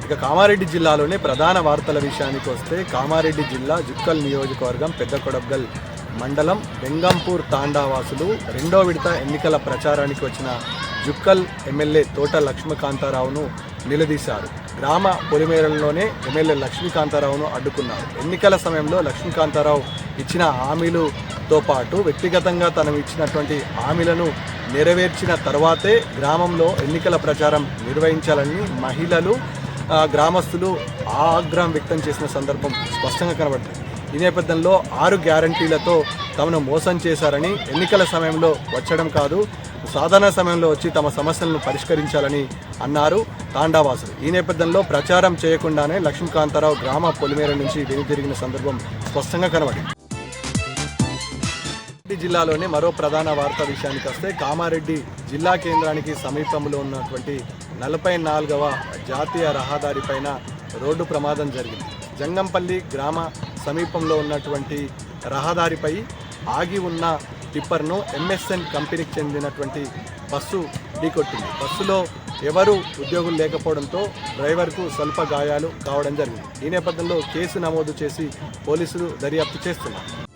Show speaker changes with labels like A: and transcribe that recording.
A: ఇక కామారెడ్డి జిల్లాలోనే ప్రధాన వార్తల విషయానికి వస్తే కామారెడ్డి జిల్లా జుక్కల్ నియోజకవర్గం పెద్దకొడగల్ మండలం బెంగంపూర్ తాండావాసులు రెండో విడత ఎన్నికల ప్రచారానికి వచ్చిన జుక్కల్ ఎమ్మెల్యే తోట లక్ష్మీకాంతారావును నిలదీశారు. గ్రామ పొలిమేరల్లోనే ఎమ్మెల్యే లక్ష్మీకాంతారావును అడ్డుకున్నారు. ఎన్నికల సమయంలో లక్ష్మీకాంతారావు ఇచ్చిన హామీలతో పాటు వ్యక్తిగతంగా తను ఇచ్చినటువంటి హామీలను నెరవేర్చిన తర్వాతే గ్రామంలో ఎన్నికల ప్రచారం నిర్వహించాలని మహిళలు గ్రామస్తులు ఆగ్రహం వ్యక్తం చేసిన సందర్భం స్పష్టంగా కనబడుతుంది. ఈ నేపథ్యంలో 6 గ్యారంటీలతో తమను మోసం చేశారని, ఎన్నికల సమయంలో వచ్చడం కాదు సాధారణ సమయంలో వచ్చి తమ సమస్యలను పరిష్కరించాలని అన్నారు తాండావాసులు. ఈ నేపథ్యంలో ప్రచారం చేయకుండానే లక్ష్మీకాంతారావు గ్రామ పొలిమేర నుంచి వెనుతిరిగిన సందర్భం స్పష్టంగా కనబడింది. జిల్లాలోనే మరో ప్రధాన వార్తా విషయానికి వస్తే కామారెడ్డి జిల్లా కేంద్రానికి సమీపంలో ఉన్నటువంటి 44వ జాతీయ రహదారిపైన రోడ్డు ప్రమాదం జరిగింది. జంగంపల్లి గ్రామ సమీపంలో ఉన్నటువంటి రహదారిపై ఆగి ఉన్న టిప్పర్ను MSN కంపెనీకి చెందినటువంటి బస్సు ఢీకొట్టింది. బస్సులో ఎవరు ఉద్యోగులు లేకపోవడంతో డ్రైవర్కు స్వల్ప గాయాలు కావడం జరిగింది. ఈ నేపథ్యంలో కేసు నమోదు చేసి పోలీసులు దర్యాప్తు చేస్తున్నారు.